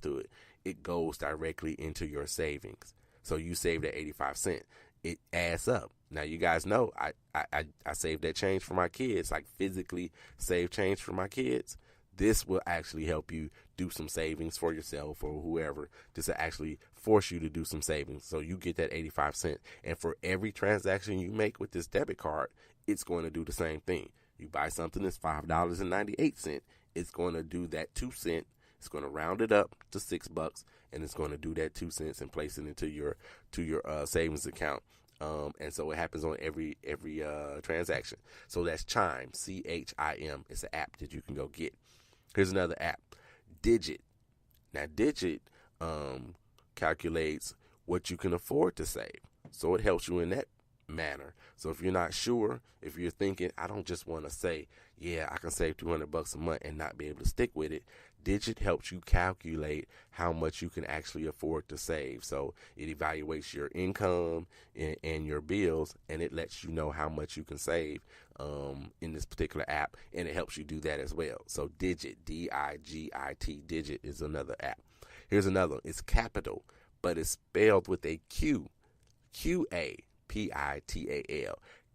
to it. It goes directly into your savings. So you save that 85 cents. It adds up. Now you guys know I saved that change for my kids, like physically save change for my kids. This will actually help you do some savings for yourself or whoever. This will actually force you to do some savings. So you get that 85 cents. And for every transaction you make with this debit card, it's going to do the same thing. You buy something that's $5.98. It's going to do that 2 cent. It's going to round it up to $6, and it's going to do that 2 cents and place it into your savings account. And so it happens on every transaction. So that's Chime, CHIM. It's an app that you can go get. Here's another app, Digit. Now, Digit calculates what you can afford to save. So it helps you in that manner. So if you're not sure, if you're thinking, I don't just want to say, yeah, I can save $200 a month and not be able to stick with it, Digit helps you calculate how much you can actually afford to save. So it evaluates your income and your bills, and it lets you know how much you can save in this particular app, and it helps you do that as well. So Digit, D-I-G-I-T, Digit is another app. Here's another one. It's Capital, but it's spelled with a Q, Q-A-P-I-T-A-L,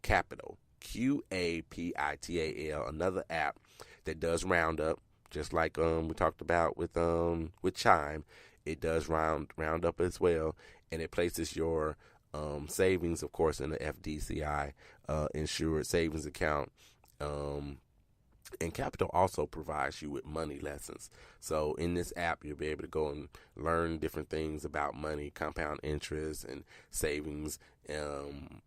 Capital, Q-A-P-I-T-A-L, another app that does roundup. Just like we talked about with Chime, it does round up as well, and it places your savings, of course, in the FDCI insured savings account. And Capital also provides you with money lessons. So in this app, you'll be able to go and learn different things about money, compound interest, and savings, and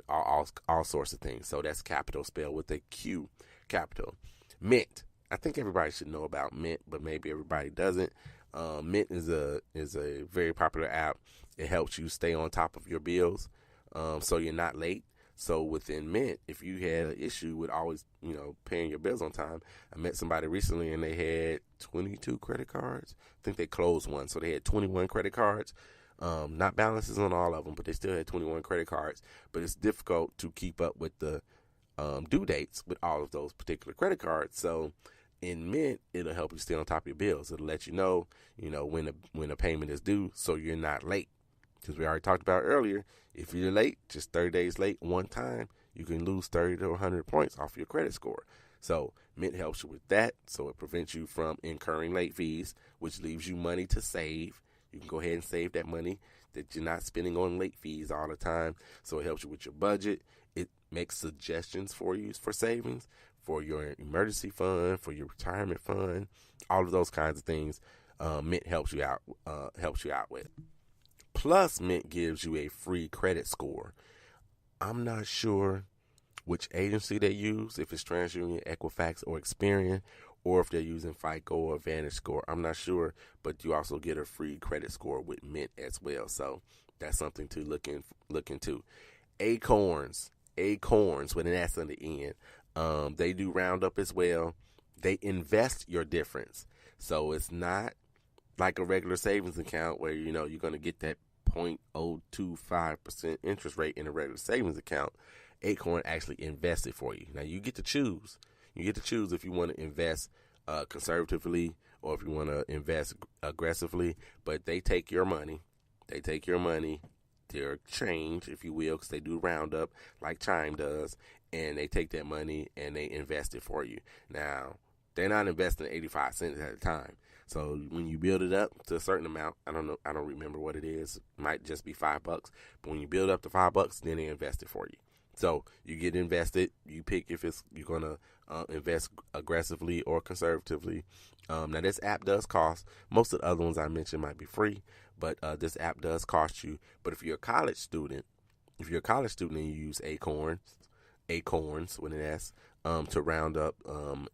all sorts of things. So that's Capital, spelled with a Q, Capital. Mint. I think everybody should know about Mint, but maybe everybody doesn't. Mint is a very popular app. It helps you stay on top of your bills, so you're not late. So within Mint, if you had an issue with always, paying your bills on time, I met somebody recently and they had 22 credit cards. I think they closed one, so they had 21 credit cards. Not balances on all of them, but they still had 21 credit cards. But it's difficult to keep up with the due dates with all of those particular credit cards. So in Mint, it'll help you stay on top of your bills. It'll let you know, when a payment is due, so you're not late. Because we already talked about earlier, if you're late, just 30 days late one time, you can lose 30 to 100 points off your credit score. So Mint helps you with that. So it prevents you from incurring late fees, which leaves you money to save. You can go ahead and save that money that you're not spending on late fees all the time. So it helps you with your budget. It makes suggestions for you for savings, for your emergency fund, for your retirement fund, all of those kinds of things. Mint helps you out with. Plus, Mint gives you a free credit score. I'm not sure which agency they use, if it's TransUnion, Equifax, or Experian, or if they're using FICO or Vantage Score. I'm not sure, but you also get a free credit score with Mint as well. So that's something to look into. Acorns with an S on the end. They do roundup as well. They invest your difference. So it's not like a regular savings account where, you're going to get that 0.025% interest rate in a regular savings account. Acorn actually invests it for you. Now you get to choose. You get to choose if you want to invest conservatively or if you want to invest aggressively. But they take your money. Their change, if you will, because they do roundup like Chime does, and they take that money and they invest it for you. Now, they're not investing 85 cents at a time. So when you build it up to a certain amount, I don't remember what it is. It might just be $5. But when you build up to $5, then they invest it for you. So you get invested. You pick if you're gonna invest aggressively or conservatively. Now this app does cost. Most of the other ones I mentioned might be free, but this app does cost you. But if you're a college student, and you use Acorns with an S, to round up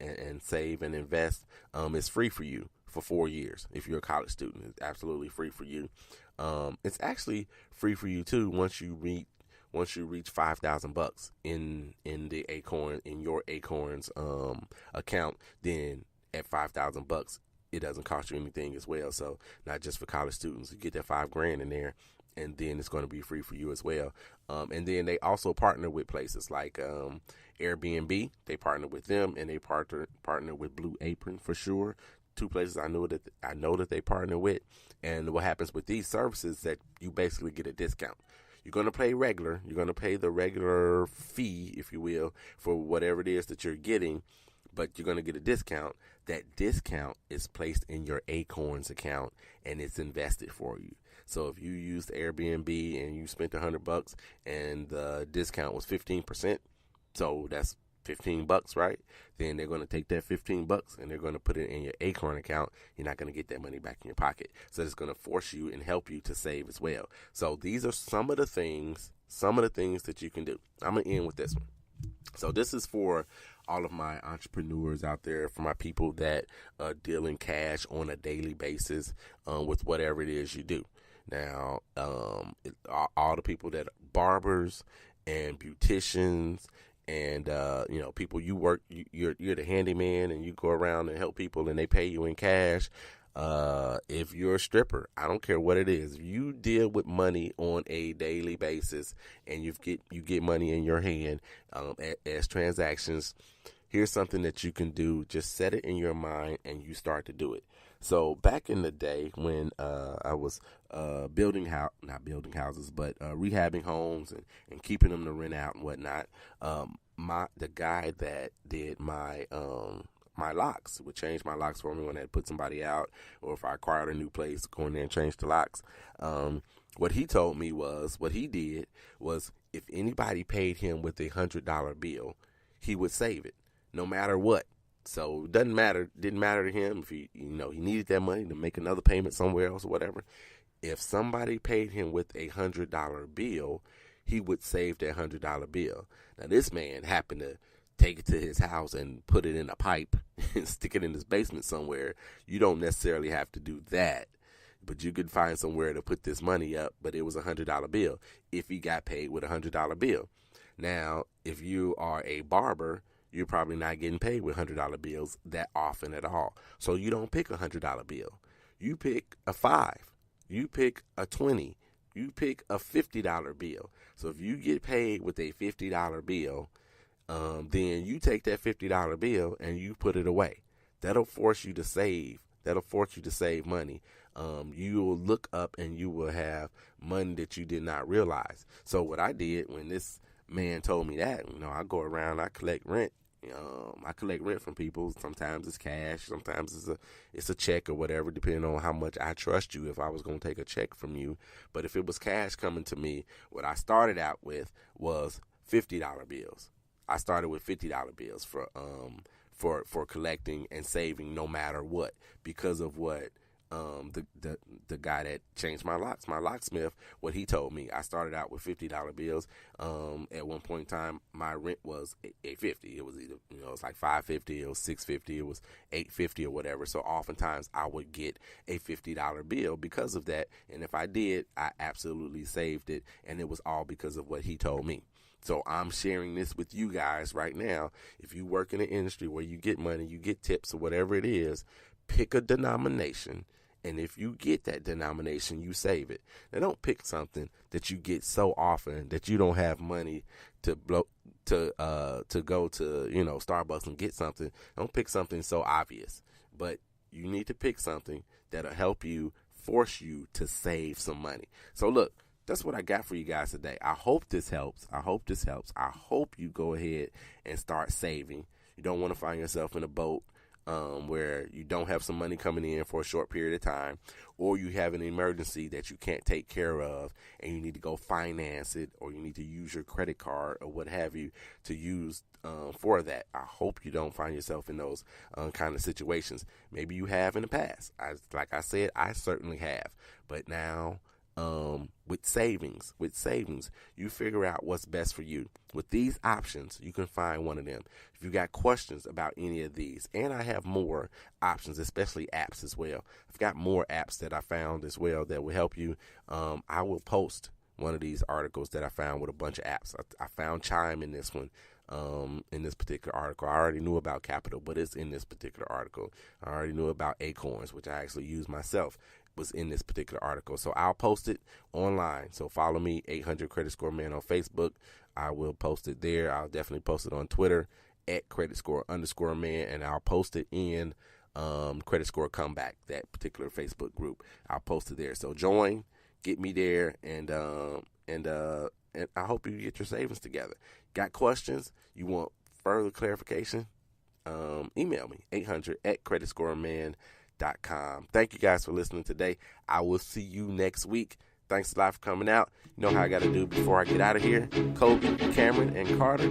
and save and invest, it's free for you for 4 years. If you're a college student, it's absolutely free for you. It's actually free for you too once you reach $5,000 in your Acorns account. Then at $5,000, it doesn't cost you anything as well. So not just for college students, you get that $5,000 in there, and then it's going to be free for you as well. And then they also partner with places like Airbnb. They partner with them, and they partner with Blue Apron for sure. two places I know that they partner with. And what happens with these services that you basically get a discount. You're going to pay regular. You're going to pay the regular fee, if you will, for whatever it is that you're getting, but you're going to get a discount. That discount is placed in your Acorns account and it's invested for you. So if you used Airbnb and you spent $100 and the discount was 15%, so that's $15, right? Then they're going to take that $15 and they're going to put it in your Acorn account. You're not going to get that money back in your pocket. So it's going to force you and help you to save as well. So these are some of the things that you can do. I'm going to end with this one. So this is for all of my entrepreneurs out there, for my people that deal in cash on a daily basis with whatever it is you do. Now, all the people that are barbers and beauticians and people you work, you're the handyman and you go around and help people and they pay you in cash. If you're a stripper, I don't care what it is, if you deal with money on a daily basis and you get money in your hand as transactions, here's something that you can do. Just set it in your mind and you start to do it. So back in the day when I was rehabbing homes and keeping them to rent out and whatnot, the guy that did my locks would change my locks for me when I had put somebody out, or if I acquired a new place, go in there and change the locks. What he told me was, what he did was, if anybody paid him with $100 bill, he would save it, no matter what. So it didn't matter to him if he needed that money to make another payment somewhere else or whatever. If somebody paid him with $100 bill, he would save that $100 bill. Now this man happened to take it to his house and put it in a pipe and stick it in his basement somewhere. You don't necessarily have to do that, but you could find somewhere to put this money up. But it was $100 bill if he got paid with $100 bill. Now, if you are a barber, you're probably not getting paid with $100 bills that often at all. So you don't pick a $100 bill. You pick a $5. You pick a $20. You pick a $50 bill. So if you get paid with a $50 bill, then you take that $50 bill and you put it away. That'll force you to save. That'll force you to save money. You will look up and you will have money that you did not realize. So what I did when this man told me that, I go around, I collect rent. I collect rent from people. Sometimes it's cash, sometimes it's a check or whatever, depending on how much I trust you if I was going to take a check from you. But if it was cash coming to me, what I started out with was $50 bills. I started with $50 bills for collecting and saving no matter what, because of what the guy that changed my locksmith, what he told me. I started out with $50 bills. At one point in time, my rent was $850. It was either it's like $550, it was $650, it was $850 or whatever. So oftentimes I would get a $50 bill because of that, and if I did, I absolutely saved it, and it was all because of what he told me. So I'm sharing this with you guys right now. If you work in an industry where you get money, you get tips or whatever it is, pick a denomination. And if you get that denomination, you save it. Now, don't pick something that you get so often that you don't have money to go to Starbucks and get something. Don't pick something so obvious. But you need to pick something that'll help you, force you to save some money. So look, that's what I got for you guys today. I hope this helps. I hope you go ahead and start saving. You don't want to find yourself in a boat where you don't have some money coming in for a short period of time, or you have an emergency that you can't take care of and you need to go finance it, or you need to use your credit card or what have you to use for that. I hope you don't find yourself in those kind of situations. Maybe you have in the past. Like I said, I certainly have. But now with savings, you figure out what's best for you. With these options, you can find one of them. If you got questions about any of these, and I have more options, especially apps as well. I've got more apps that I found as well that will help you. I will post one of these articles that I found with a bunch of apps. I found Chime in this one. In this particular article, I already knew about Capital, but it's in this particular article. I already knew about Acorns, which I actually use myself, was in this particular article. So I'll post it online. So follow me, 800 Credit Score Man on Facebook. I will post it there. I'll definitely post it on Twitter at @credit__man, and I'll post it in Credit Score Comeback, that particular Facebook group. I'll post it there. So join, get me there, and I hope you get your savings together. Got questions? You want further clarification? Email me, 800@creditscoreman.com. Thank you guys for listening today. I will see you next week. Thanks a lot for coming out. You know how I got to do before I get out of here. Kobe, Cameron, and Carter,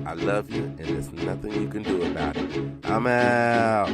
I love you, and there's nothing you can do about it. I'm out.